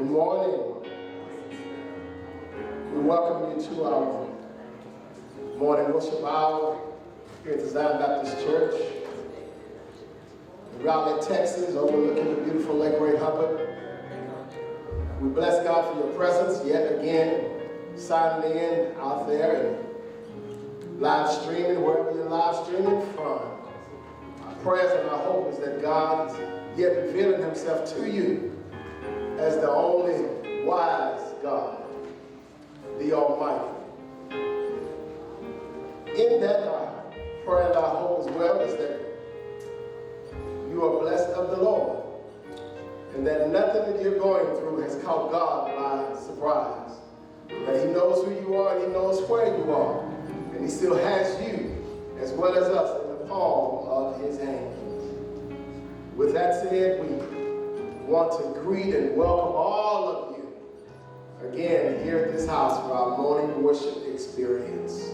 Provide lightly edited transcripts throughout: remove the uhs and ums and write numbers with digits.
Good morning. We welcome you to our morning worship hour here at the Zion Baptist Church in Rowlett, Texas, overlooking the beautiful Lake Ray Hubbard. We bless God for your presence yet again, signing in out there and live streaming, wherever you're live streaming from. Our prayers and our hope is that God is yet revealing himself to you as the only wise God, the Almighty. In that, our prayer and our hope as well is that you are blessed of the Lord, and that nothing that you're going through has caught God by surprise. That he knows who you are and he knows where you are, and he still has you as well as us in the palm of his hand. With that said, we want to greet and welcome all of you again here at this house for our morning worship experience.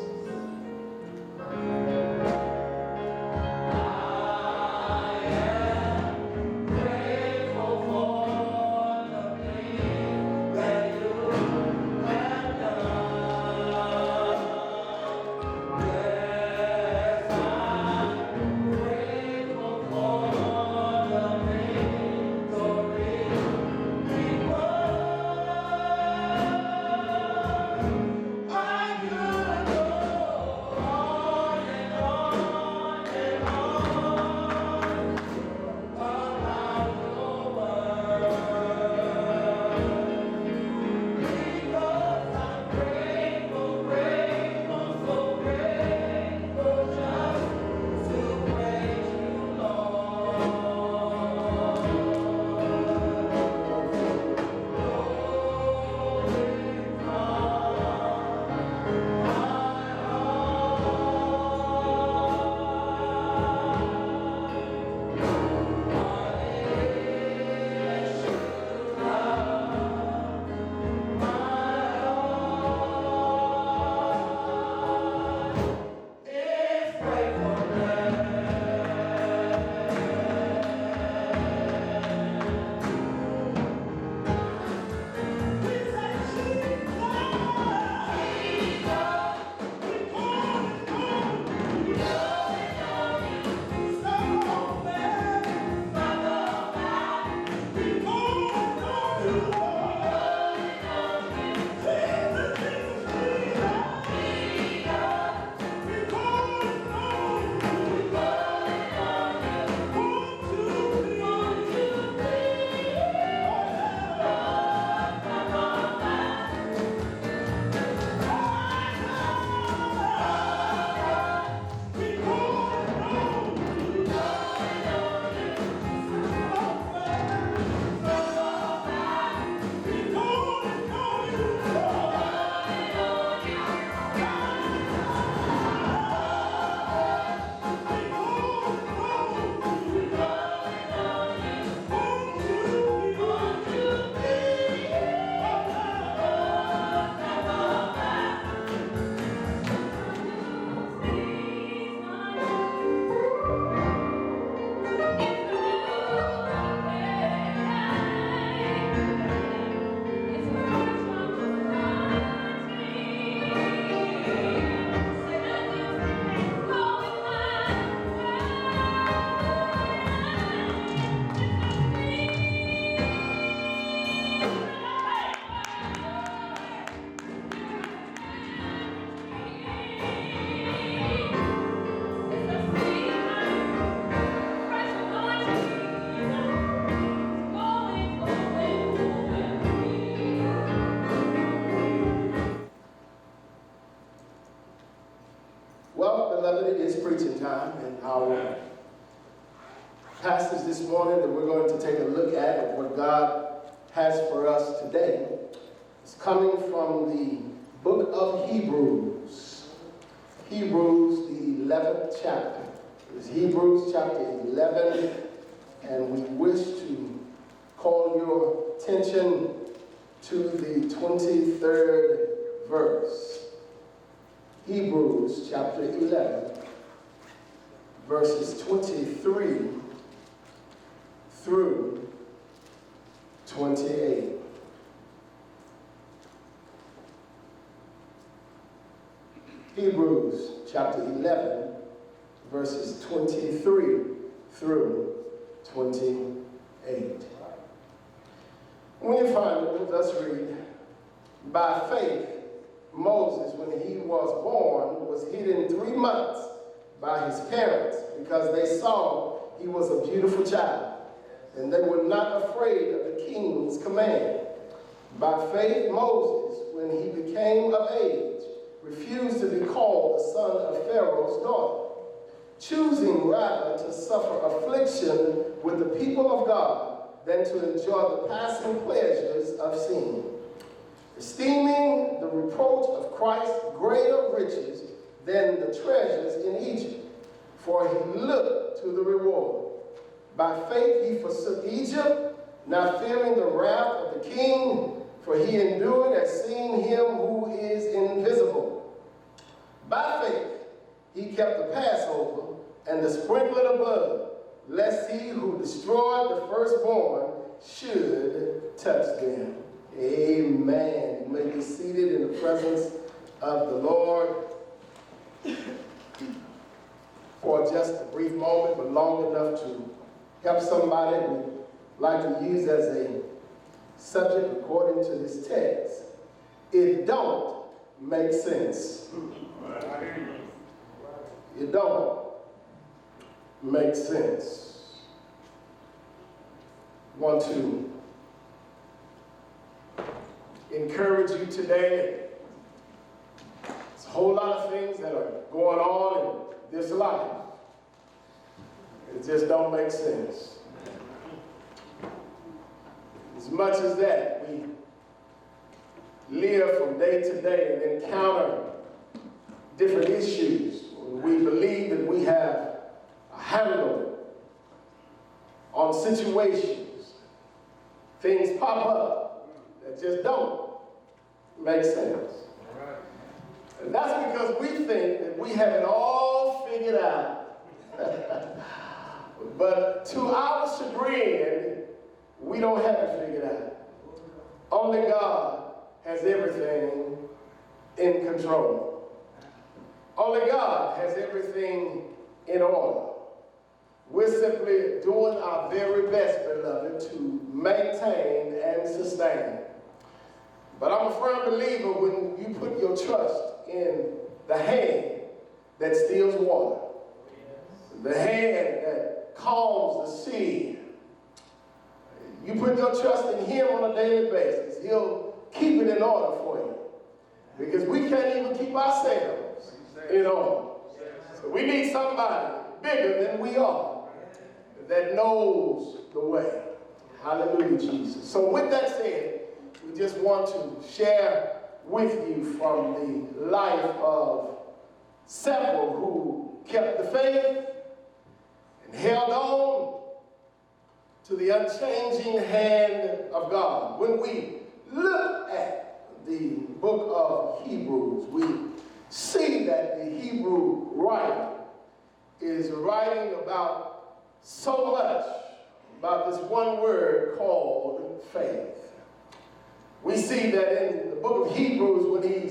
It is preaching time, and our passage this morning that we're going to take a look at what God has for us today is coming from the book of Hebrews. Hebrews, the 11th chapter. It's Hebrews chapter 11, and we wish to call your attention to the 23rd verse. Hebrews chapter 11, verses 23 through 28. Hebrews chapter 11, verses 23 through 28. When you find it, let's read. By faith, Moses, when he was born, was hidden 3 months by his parents because they saw he was a beautiful child, and they were not afraid of the king's command. By faith, Moses, when he became of age, refused to be called the son of Pharaoh's daughter, choosing rather to suffer affliction with the people of God than to enjoy the passing pleasures of sin, esteeming the reproach of Christ greater riches than the treasures in Egypt, for he looked to the reward. By faith he forsook Egypt, not fearing the wrath of the king, for he endured as seeing him who is invisible. By faith he kept the Passover and the sprinkling of blood, lest he who destroyed the firstborn should touch them. Amen. You may be seated in the presence of the Lord for just a brief moment, but long enough to help somebody we'd like to use as a subject according to this text. It don't make sense. It don't make sense. I want to encourage you today. There's a whole lot of things that are going on in this life. It just don't make sense. As much as that, we live from day to day and encounter different issues. We believe that we have a handle on situations. Things pop up that just don't make sense. And that's because we think that we have it all figured out. But to our chagrin, we don't have it figured out. Only God has everything in control. Only God has everything in order. We're simply doing our very best, beloved, to maintain and sustain. But I'm a firm believer when you put your trust in the hand that steals water, the hand that calms the sea. You put your trust in him on a daily basis. He'll keep it in order for you. Because we can't even keep ourselves in order. So we need somebody bigger than we are that knows the way. Hallelujah, Jesus. So with that said, we just want to share with you from the life of several who kept the faith and held on to the unchanging hand of God. When we look at the book of Hebrews, we see that the Hebrew writer is writing about so much about this one word called faith. We see that in the book of Hebrews, when he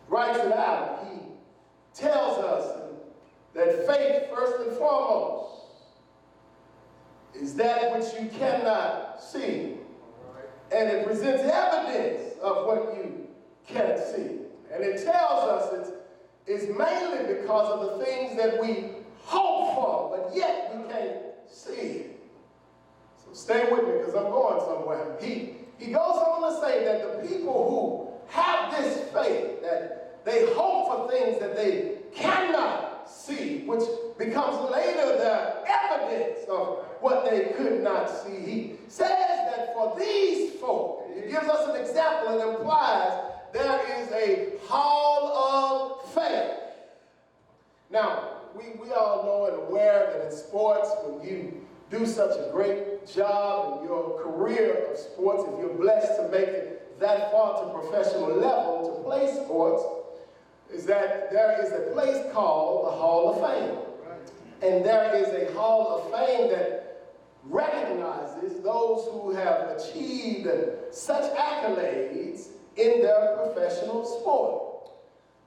writes it out, he tells us that faith, first and foremost, is that which you cannot see. And it presents evidence of what you can't see. And it tells us it's mainly because of the things that we hope for, but yet we can't see. So stay with me because I'm going somewhere. He goes on to say that the people who have this faith, that they hope for things that they cannot see, which becomes later the evidence of what they could not see. He says that for these folk, he gives us an example and implies there is a hall of faith. Now, we all know and aware that in sports, when you do such a great job in your career of sports, if you're blessed to make it that far to professional level to play sports, is that there is a place called the Hall of Fame. And there is a Hall of Fame that recognizes those who have achieved such accolades in their professional sport.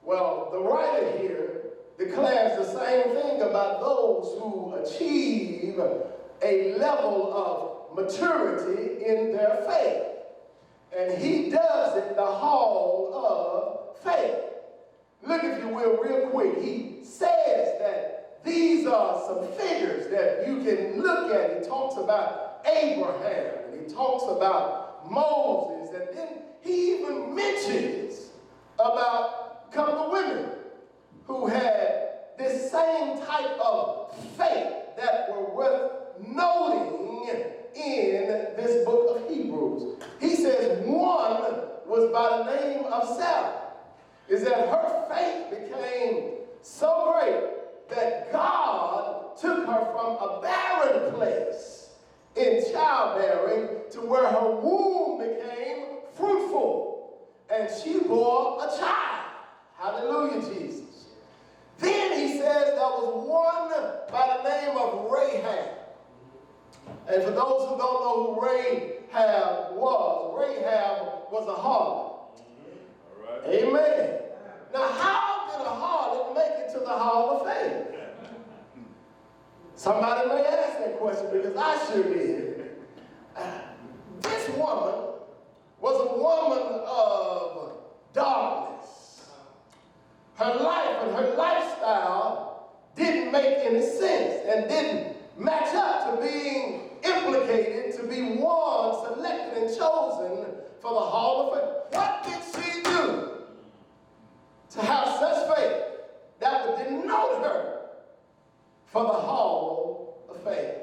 Well, the writer here declares the same thing about those who achieve a level of maturity in their faith. And he does it the hall of faith. Look, if you will, real quick. He says that these are some figures that you can look at. He talks about Abraham, and he talks about Moses, and then he even mentions about a couple of women who had this same type of faith that were worth noting in this book of Hebrews. He says one was by the name of Sarah. Is that her faith became so great that God took her from a barren place in childbearing to where her womb became fruitful, and she bore a child. Hallelujah, Jesus. Then he says there was one by the name of Rahab. And for those who don't know who Rahab was a harlot. Right. Amen. Now, how did a harlot make it to the hall of fame? Somebody may ask that question, because I sure did. This woman was a woman of darkness. Her life and her lifestyle didn't make any sense and didn't match up to being implicated to be one selected and chosen for the hall of fame. What did she do to have such faith that would denote her for the hall of fame?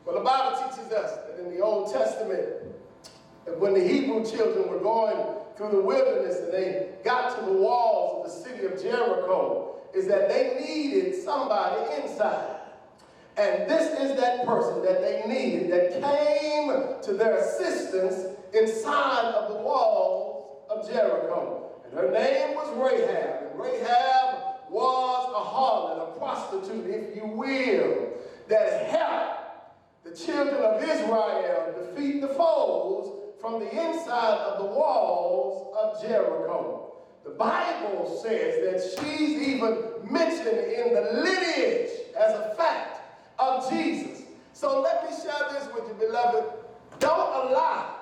Well, the Bible teaches us that in the Old Testament, when the Hebrew children were going through the wilderness and they got to the walls of the city of Jericho, is that they needed somebody inside. And this is that person that they needed that came to their assistance inside of the walls of Jericho. And her name was Rahab. And Rahab was a harlot, a prostitute, if you will, that helped the children of Israel defeat the foes from the inside of the walls of Jericho. The Bible says that she's even mentioned in the lineage as a fact of Jesus. So let me share this with you, beloved. Don't allow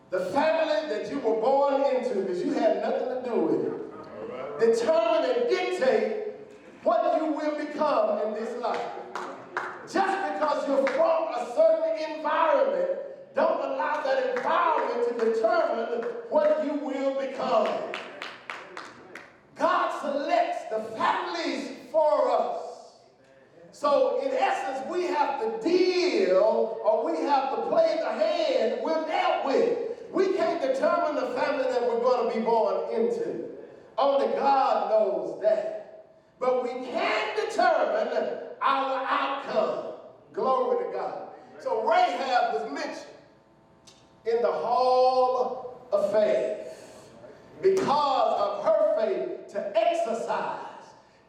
the family that you were born into, because you had nothing to do with it, determine and dictate what you will become in this life. Just because you're from a certain environment, don't allow that environment to determine what you will become. God selects the families for us. So in essence, we have to deal, or we have to play the hand we're dealt with. We can't determine the family that we're going to be born into. Only God knows that. But we can determine our outcome. Glory to God. So Rahab was mentioned in the hall of faith because of her faith to exercise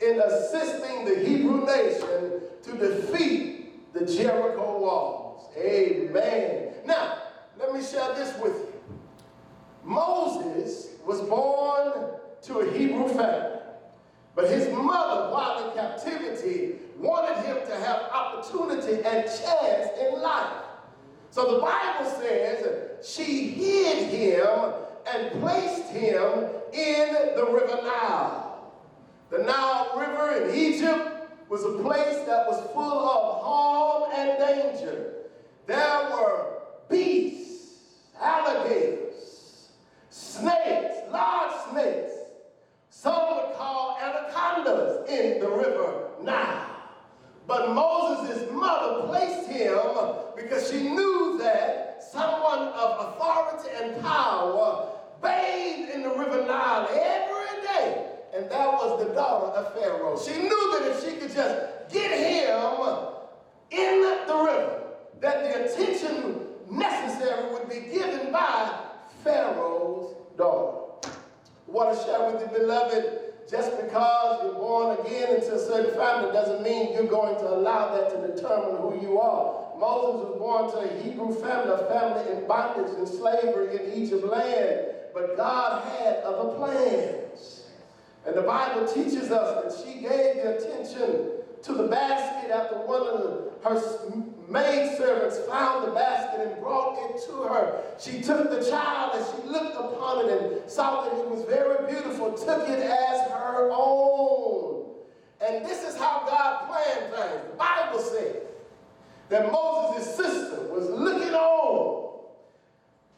in assisting the Hebrew nation to defeat the Jericho walls. Amen. Now, let me share this with you. Moses was born to a Hebrew family, but his mother, while in captivity, wanted him to have opportunity and chance in life. So the Bible says she hid him and placed him in the river Nile. The Nile River in Egypt was a place that was full of harm and danger. There were beasts, alligators, snakes, large snakes. Some would call anacondas in the river Nile. But Moses' mother placed him because she knew that someone of authority and power bathed in the river Nile every day. And that was the daughter of Pharaoh. She knew that if she could just get him in the river, that the attention necessary would be given by Pharaoh's daughter. I want to share with you, beloved, just because you're born again into a certain family doesn't mean you're going to allow that to determine who you are. Moses was born to a Hebrew family, a family in bondage and slavery in Egypt land, but God had other plans. And the Bible teaches us that she gave the attention to the basket after one of her maidservants found the basket and brought it to her. She took the child and she looked upon it and saw that it was very beautiful, took it as her own. And this is how God planned things. The Bible said that Moses' sister was looking on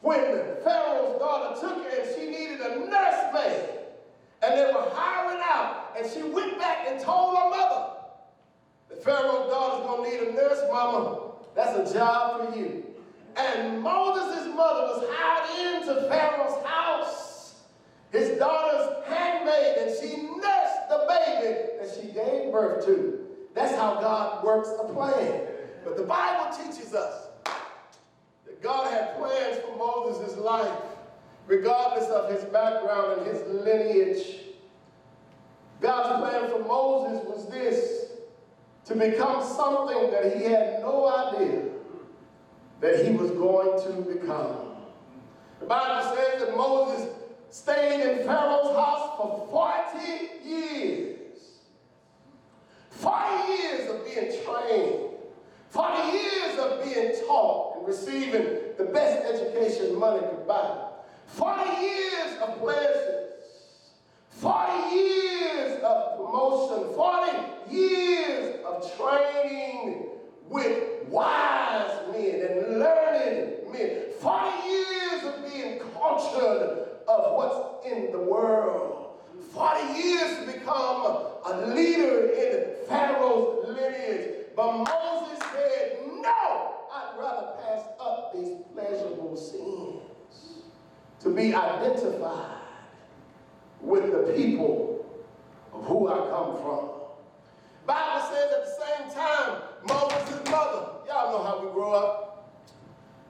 when Pharaoh's daughter took her and she needed a nursemaid. And they were hiring out. And she went back and told her mother that Pharaoh's daughter's going to need a nurse, mama. That's a job for you. And Moses' mother was hired into Pharaoh's house, his daughter's handmaid, and she nursed the baby that she gave birth to. That's how God works a plan. But the Bible teaches us that God had plans for Moses' life, regardless of his background and his lineage. God's plan for Moses was this: to become something that he had no idea that he was going to become. The Bible says that Moses stayed in Pharaoh's house for 40 years. 40 years of being trained. 40 years of being taught and receiving the best education money could buy. 40 years of pleasures. 40 years of promotion. 40 years of training with wise men and learned men. 40 years of being cultured of what's in the world. 40 years to become a leader in Pharaoh's lineage. But Moses said, no, I'd rather pass up these pleasurable sins to be identified with the people of who I come from. The Bible says at the same time, Moses' mother, y'all know how we grow up.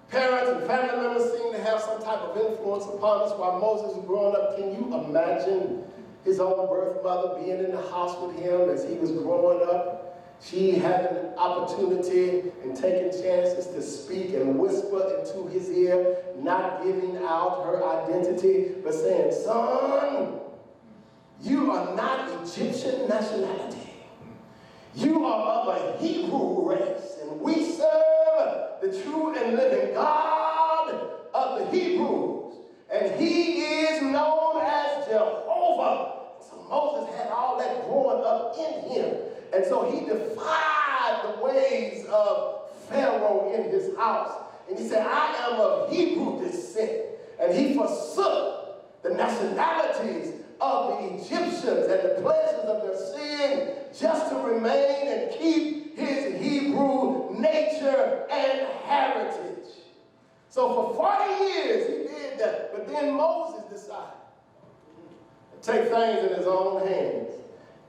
Parents and family members seem to have some type of influence upon us while Moses was growing up. Can you imagine his own birth mother being in the house with him as he was growing up? She having an opportunity and taking chances to speak and whisper into his ear, not giving out her identity, but saying, son, you are not Egyptian nationality. You are of a Hebrew race, and we serve the true and living God of the Hebrews, and he is known as Jehovah. So Moses had all that growing up in him, and so he defied the ways of Pharaoh in his house, and he said, I am of Hebrew descent, and he forsook the nationalities of the Egyptians and the pleasures of their sin just to remain and keep his Hebrew nature and heritage. So for 40 years he did that. But then Moses decided to take things in his own hands.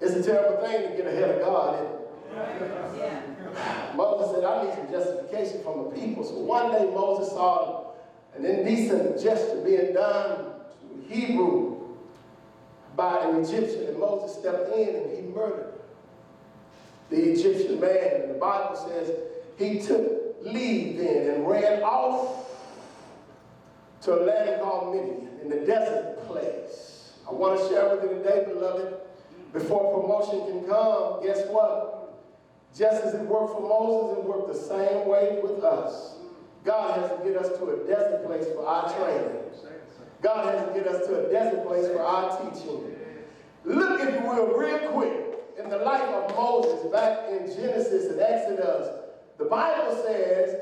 It's a terrible thing to get ahead of God, isn't it? Yeah. Moses said, I need some justification from the people. So one day Moses saw an indecent gesture being done to a Hebrew by an Egyptian, and Moses stepped in and he murdered the Egyptian man. And the Bible says he took leave then and ran off to a land called Midian in the desert place. I want to share with you today, beloved, before promotion can come, guess what? Just as it worked for Moses, it worked the same way with us. God has to get us to a desert place for our training. God has to get us to a desert place for our teaching. Look, if you will, real quick, in the life of Moses, back in Genesis and Exodus, the Bible says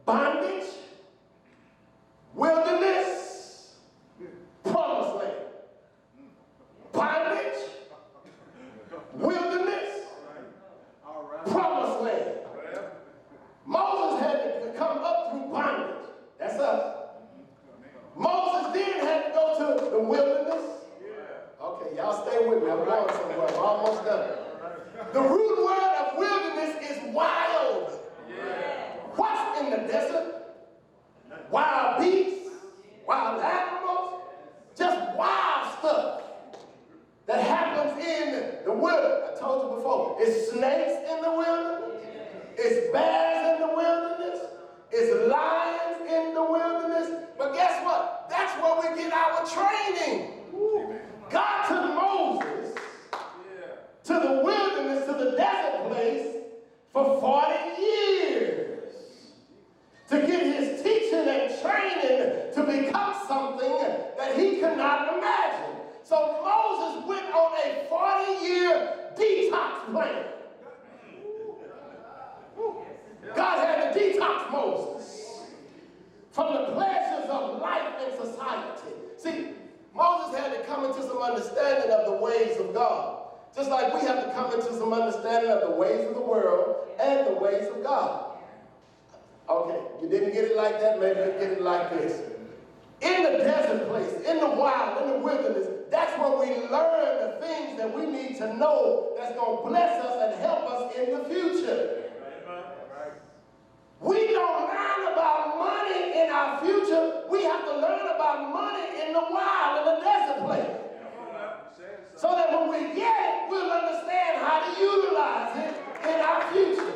bondage, wilderness, promised land. Bondage, wilderness, promised land. Moses had to come up through bondage. That's us. Moses then had to go to the wilderness. Okay, y'all stay with me. I'm going somewhere. I'm almost done. The root word of wilderness is wild. What's in the desert? Wild beasts, wild animals, just wild stuff that happens in the wilderness. I told you before, it's snakes in the wilderness. It's bears in the wilderness. It's lions in the wilderness. But guess what? That's where we get our training. God took Moses not imagine. So Moses went on a 40-year detox plan. God had to detox Moses from the pleasures of life and society. See, Moses had to come into some understanding of the ways of God. Just like we have to come into some understanding of the ways of the world and the ways of God. Okay, you didn't get it like that, maybe you get it like this. In the desert place, in the wild, in the wilderness, that's where we learn the things that we need to know that's going to bless us and help us in the future. We don't learn about money in our future. We have to learn about money in the wild, in the desert place. So that when we get it, we'll understand how to utilize it in our future.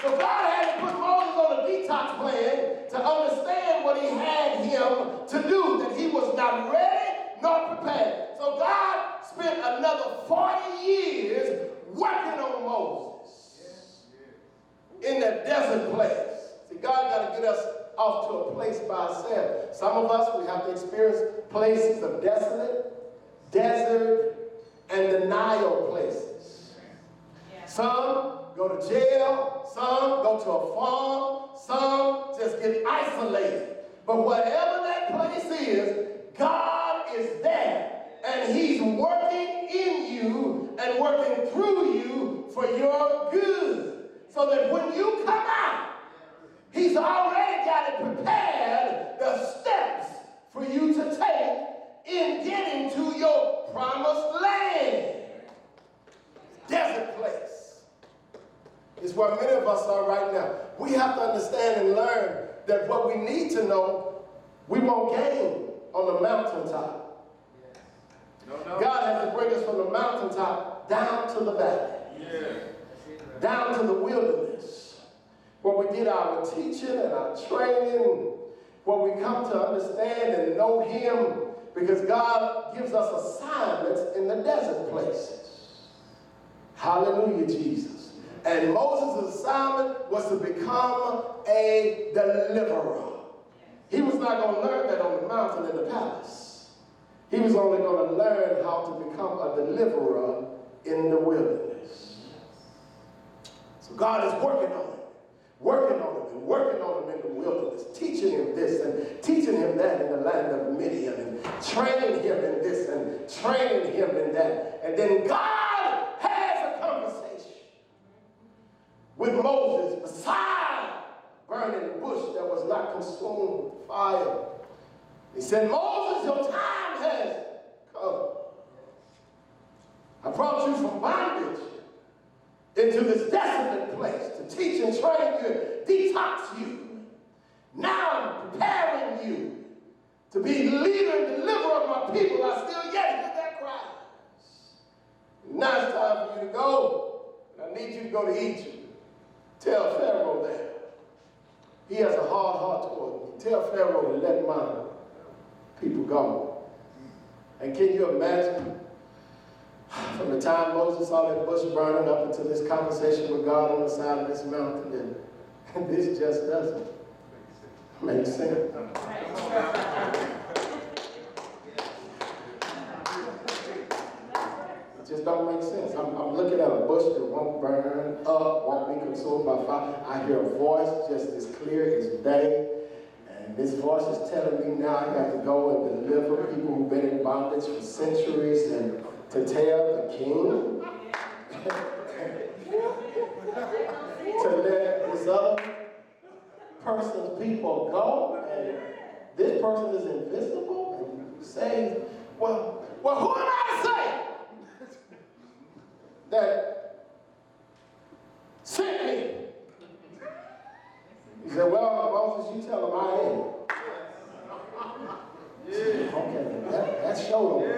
So God had to put Moses on a detox plan to understand what he had him to do, that he was not ready nor prepared. So God spent another 40 years working on Moses in that desert place. See, God got to get us off to a place by ourselves. Some of us, we have to experience places of desolate, desert, and denial places. Some go to jail, some go to a farm, some just get isolated. But whatever that place is, God is there. And he's working in you and working through you for your good. So that when you come out, he's already got it prepared, the steps for you to take in getting to your promised land. Desert place is where many of us are right now. We have to understand and learn that what we need to know, we won't gain on the mountaintop. God has to bring us from the mountaintop down to the valley, down to the wilderness, where we get our teaching and our training, where we come to understand and know him, because God gives us assignments in the desert places. Hallelujah, Jesus. And Moses' assignment was to become a deliverer. He was not going to learn that on the mountain in the palace. He was only going to learn how to become a deliverer in the wilderness. So God is working on him, working on him, and working on him in the wilderness, teaching him this and teaching him that in the land of Midian, and training him in this and training him in that. And then God has a conversation with Moses beside a burning bush that was not consumed with fire. He said, Moses, your time has come. I brought you from bondage into this desolate place to teach and train you, detox you. Now I'm preparing you to be leader and deliverer of my people. I still yet hear their cries. Now it's time for you to go. I need you to go to Egypt. Tell Pharaoh there. He has a hard heart toward me. Tell Pharaoh to let my people go. And can you imagine, from the time Moses saw that bush burning up until this conversation with God on the side of this mountain, and this just doesn't make sense. It just don't make sense. I'm looking at a bush that won't burn up, won't be consumed by fire. I hear a voice just as clear as day. And this voice is telling me now I got to go and deliver people who've been in bondage for centuries and to tell the king to let this other person's people go, and this person is invisible, and you say, well, who am I to say that sent me? He said, well, Moses, you tell him I am. Okay, that showed him.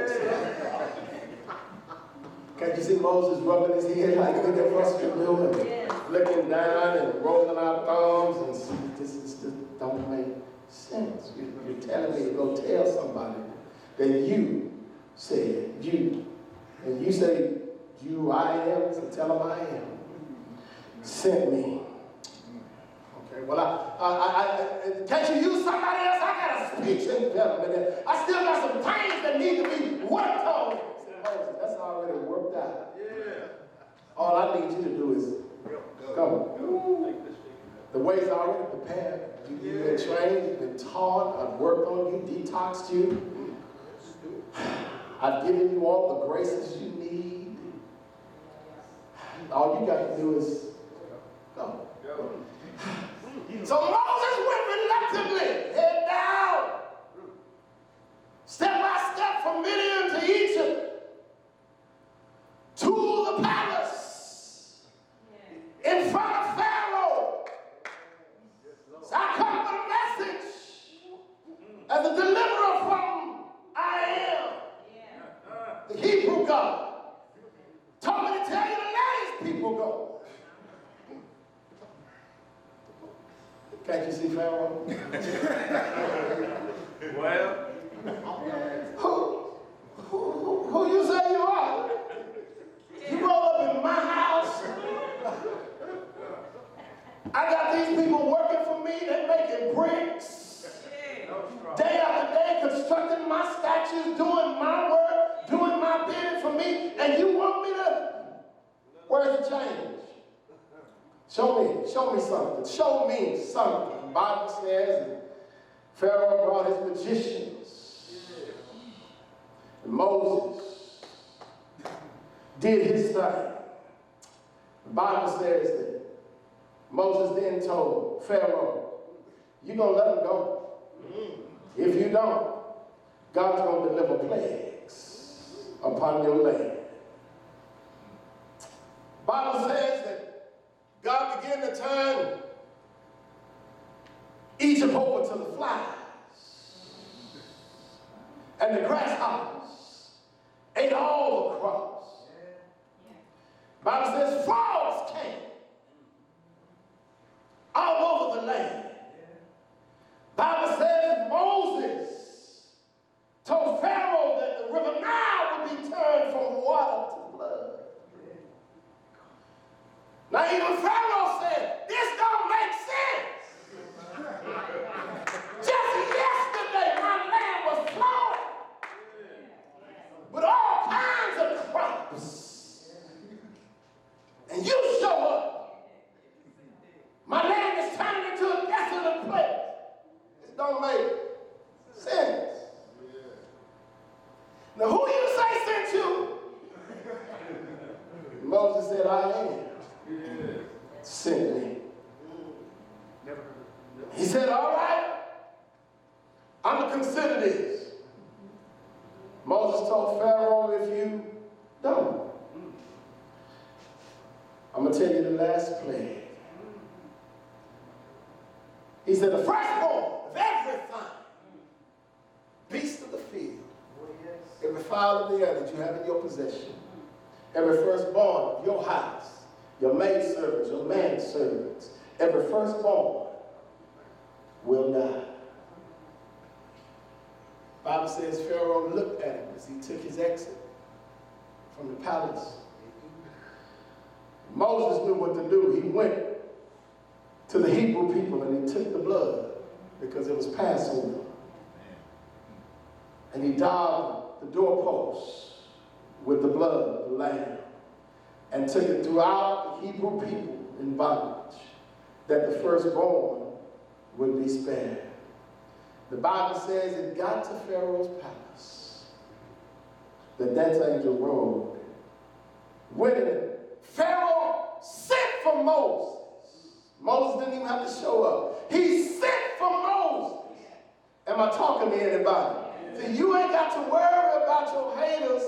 Can't you see Moses rubbing his head like look at what you're doing? Looking down and rolling our thumbs, and this don't make sense. You're telling me to go tell somebody that you said you. And you say, you I am, so tell them I am. Sent me. Okay, well, I can't you use somebody else? I got a be better. I still got some things that need to be worked on. He said, Moses, that's already worked out. Yeah. All I need you to do is go. The way's already prepared. You've been trained, you've been taught, I've worked on you, detoxed you. I've given you all the graces you need. All you got to do is go. So Moses went reluctantly, head down, step by step from Midian to Egypt, to the palace, in front of Pharaoh. So I come with a message as a deliverer from I am, the Hebrew God. Told me to tell you to let his people go. Can't you see Pharaoh? Well, who you say you are? You roll up in my house. I got these people working for me. They're making bricks. Day after day, constructing my statues, doing my work, doing my bidding for me. And you want me to? Where's the change? Show me something. Show me something. The Bible says that Pharaoh brought his magicians. And Moses did his thing. The Bible says that Moses then told Pharaoh, you're going to let him go. If you don't, God's going to deliver plagues upon your land. The Bible says that God began to turn Egypt over to the flies. And the grasshoppers ate all the crops. The Bible says frogs came all over the land. The Bible says Moses told Pharaoh that the river Nile would be turned from water to blood. Now even Pharaoh said, this don't make sense. Just yesterday my land was flowing with all kinds of crops. And you show up. My land is turned into a desolate place. It don't make sense. Now who you say sent you? Moses said, I am. Sent me. He said, all right, I'm going to consider this. Moses told Pharaoh, if you don't, I'm going to tell you the last plague. He said, the firstborn of everything, beast of the field, every fowl of the air that you have in your possession, every firstborn of your house, your maidservants, your manservants, every firstborn will die. The Bible says Pharaoh looked at him as he took his exit from the palace. Moses knew what to do. He went to the Hebrew people and he took the blood because it was Passover. And he daubed the doorposts with the blood of the lamb and took it throughout the Hebrew people in bondage, that the firstborn would be spared. The Bible says it got to Pharaoh's palace. The death angel rode. When Pharaoh sent for Moses, Moses didn't even have to show up. He sent for Moses. Am I talking to anybody? See, you ain't got to worry about your haters.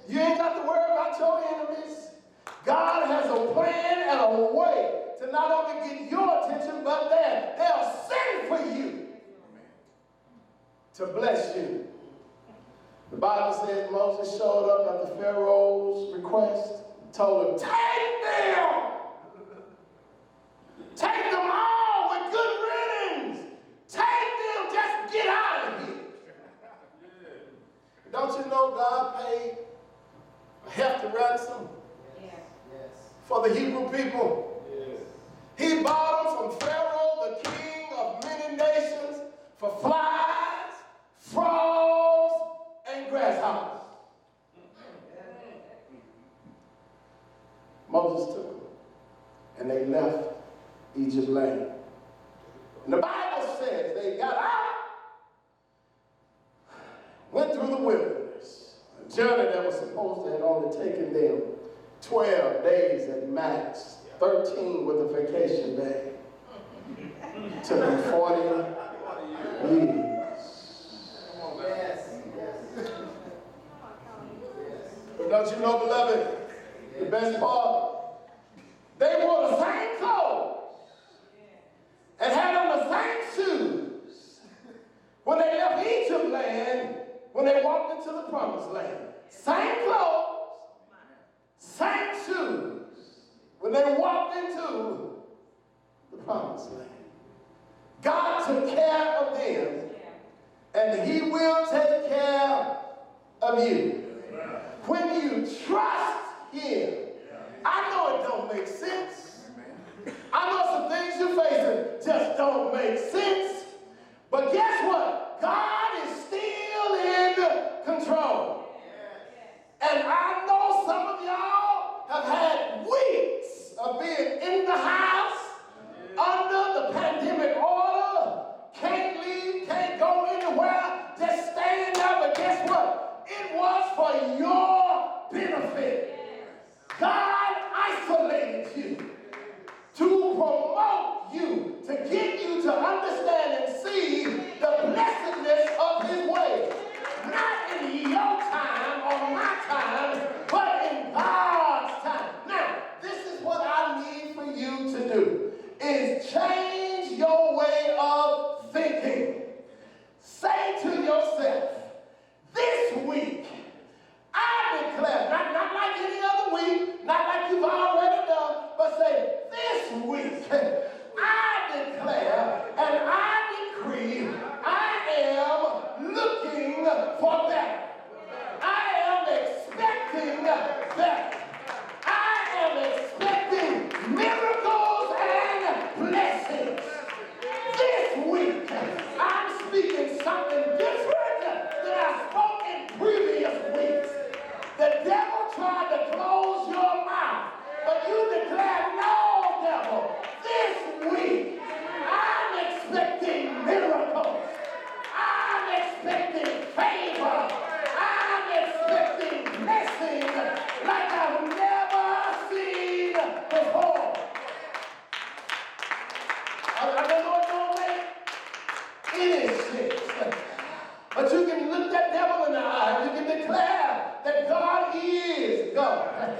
You ain't got to worry about your enemies. God has a plan and a way to not only get your attention, but they'll send for you to bless you. The Bible says Moses showed up at the Pharaoh's request, told him, take them! Take them all with good riddance! Take them, just get out of here! Don't you know God paid a hefty ransom for the Hebrew people? Yes. He bought them from Pharaoh, the king of many nations, for flies, Egypt land. And the Bible says they got out, went through the wilderness, a journey that was supposed to have only taken them 12 days at max, 13 with a vacation day. Took them 40 years. But don't you know, beloved, the best part? They wore the same clothes and had on the same shoes when they left Egypt land, when they walked into the promised land. Same clothes, same shoes when they walked into the promised land. God took care of them, and he will take care of you. When you trust him, I know it don't make sense. I know some things you're facing just don't make sense. But guess what? God is still in control. And I know some of y'all have had weeks of being in the house under the pandemic order. Can't leave, can't go anywhere, just staying there. But guess what? It was for your benefit. God isolated you to promote you, to get you to understand and see the blessedness of his ways. Not in your time or my time, but in God's time. Now, this is what I need for you to do, is change your way of thinking. Say to yourself, this week, I declare, not like any other week, not like you've already done, but say, this week, I declare and I decree, I am looking for better. I am expecting better. I am expecting miracles and blessings. This week, I'm speaking something different than I spoke in previous weeks. The devil tried to close your mouth, but you declare, no, devil, this week I'm expecting miracles. I'm expecting favor. I'm expecting blessing like I've never seen before. I don't know it don't make any sense, but you can look that devil in the eye. You can declare that God is God.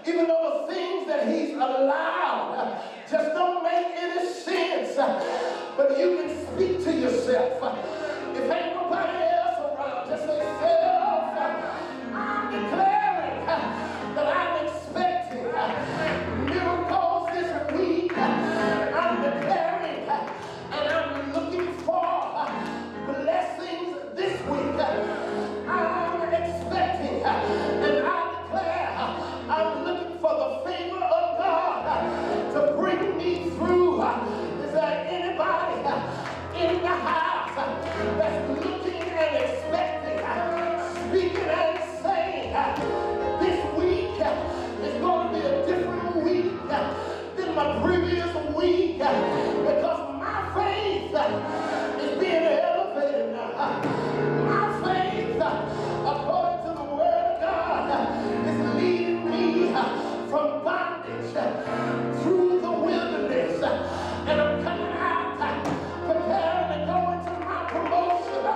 Even though the things that he's allowed just don't make any sense. But you can speak to yourself. If ain't nobody else around, just say, self, I'm declaring that I'm expecting miracles this week. I'm declaring and I'm looking for blessings this week. I'm expecting and I declare I'm looking for the favor of God to bring me through. Is there anybody in the house that's looking and expecting, speaking and saying, this week is going to be a different week than my previous week because my faith is being elevated now. My faith, according to the word of God, is leading me from bondage through the wilderness. And I'm coming out, preparing to go into my promotion.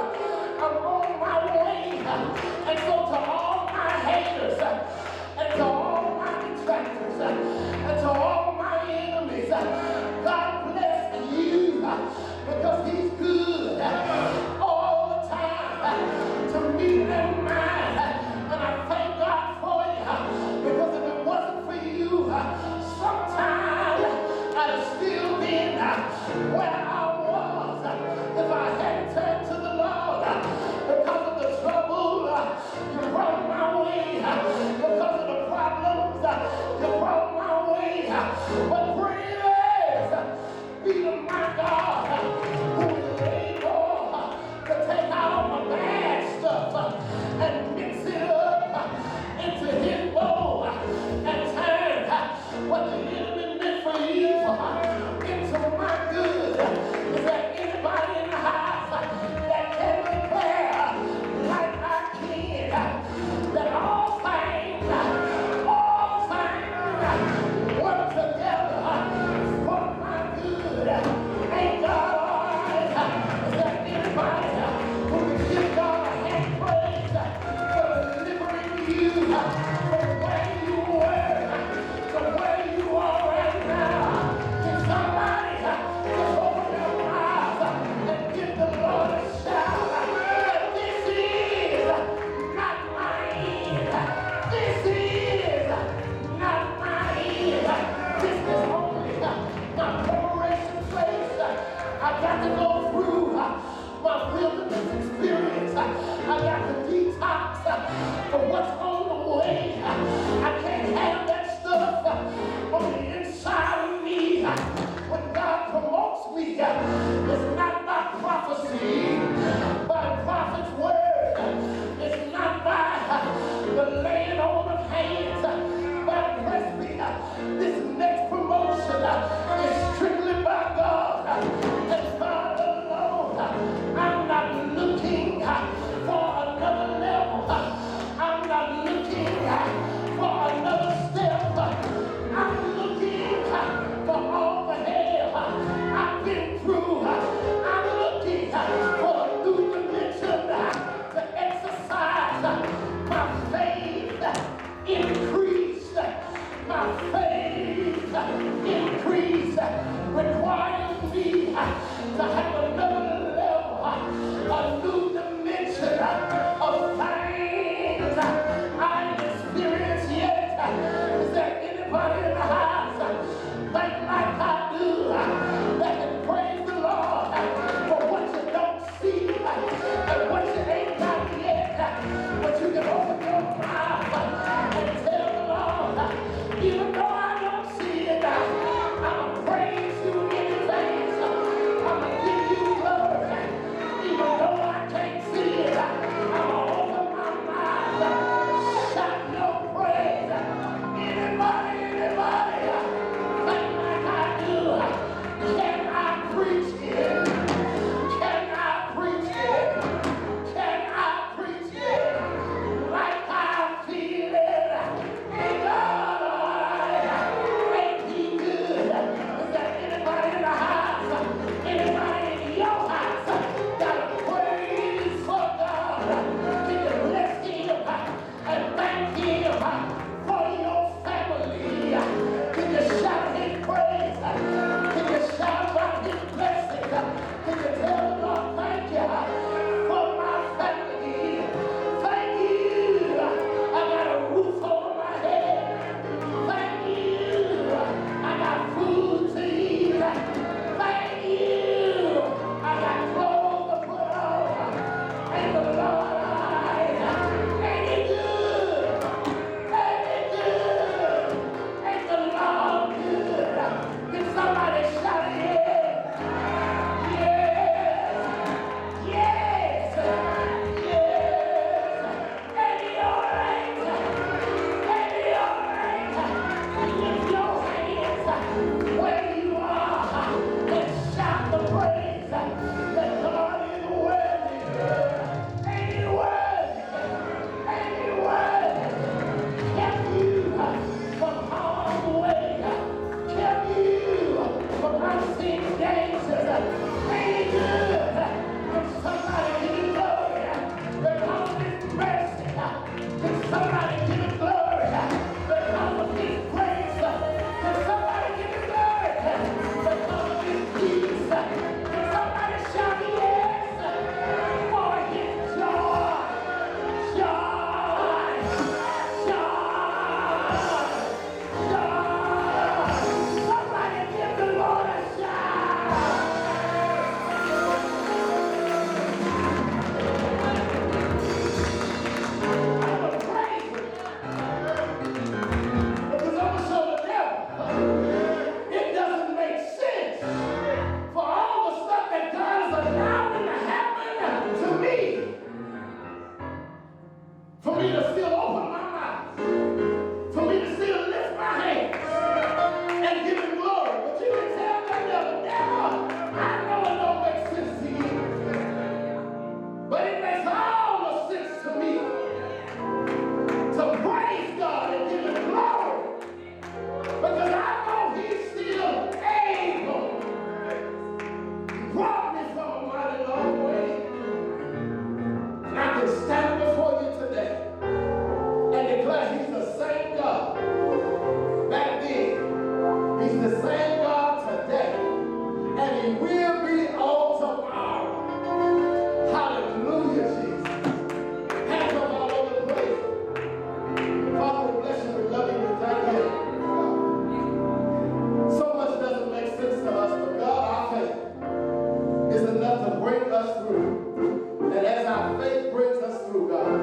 bring us through. And as our faith brings us through, God,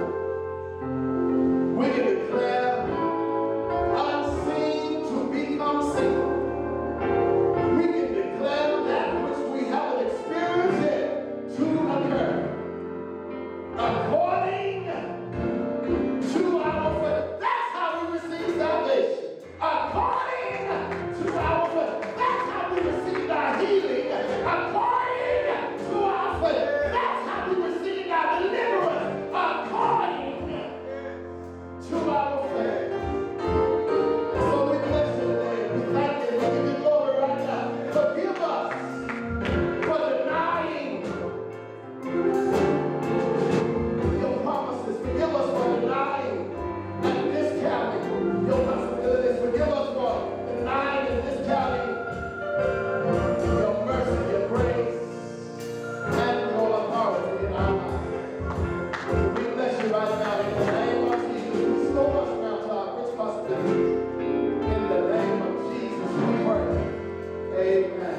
we can declare unseen to become seen. We can declare that which we haven't experienced yet to occur. According to our faith. That's how we receive salvation. According to our faith. That's how we receive our healing. According to our faith. That's how we receive our deliverance. According to our faith. And so we bless you today. We thank you. We give you glory right now. Forgive us for denying your promises. Forgive us for denying and discounting your possibilities. Forgive us for denying and discounting your mercy, your grace, and your authority in our lives. We bless you right now in the name of Jesus. Restore us now to our rich possibilities. In the name of Jesus, we pray. Amen.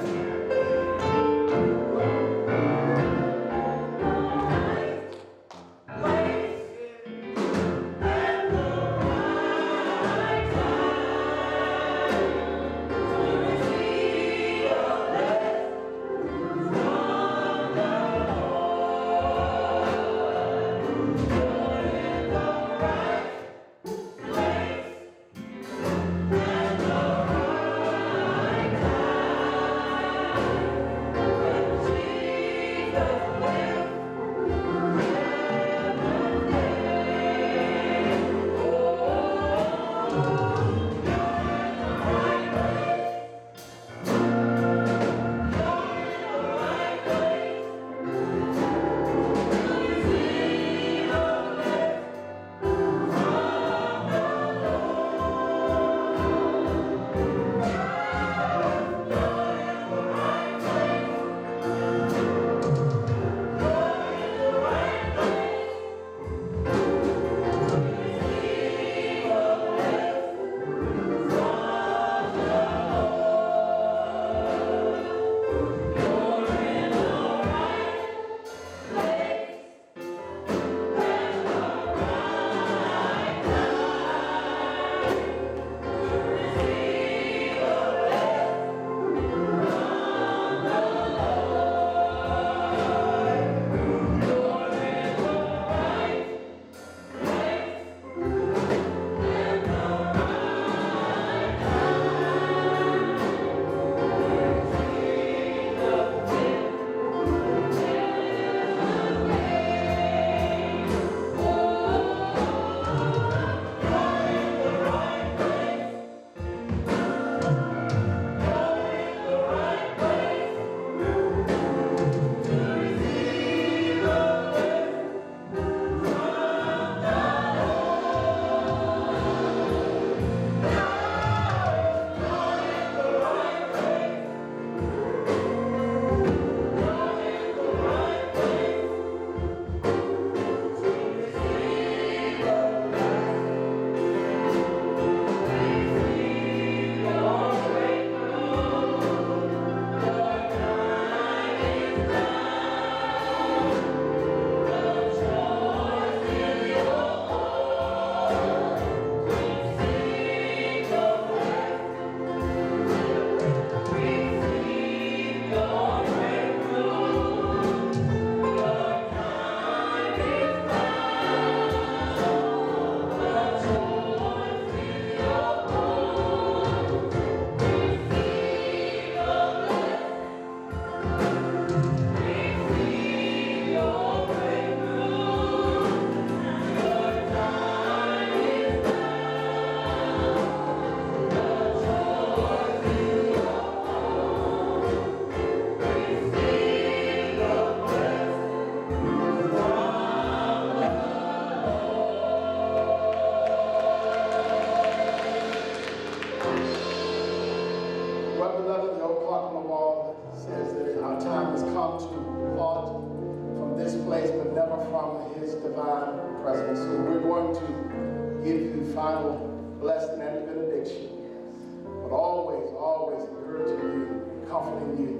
Comforting you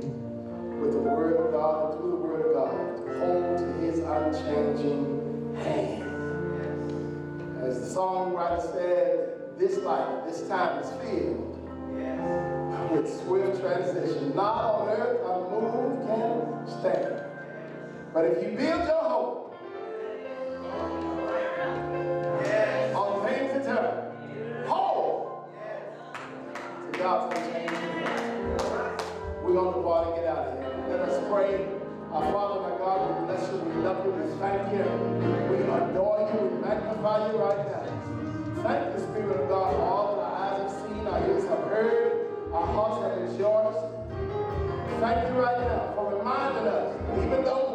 with the word of God and through the word of God. songwriter said, this life, this time is filled with swift transition. Not on earth unmoved can stand. But if you build your hope on things eternal, hold to God's unchanging. We're going to depart and get out of here. Let us pray. Our Father, my God, we bless you, we love you, we thank you, we adore you, we magnify you right now. Thank the Spirit of God for all that our eyes have seen, our ears have heard, our hearts have rejoiced. Thank you right now for reminding us, even though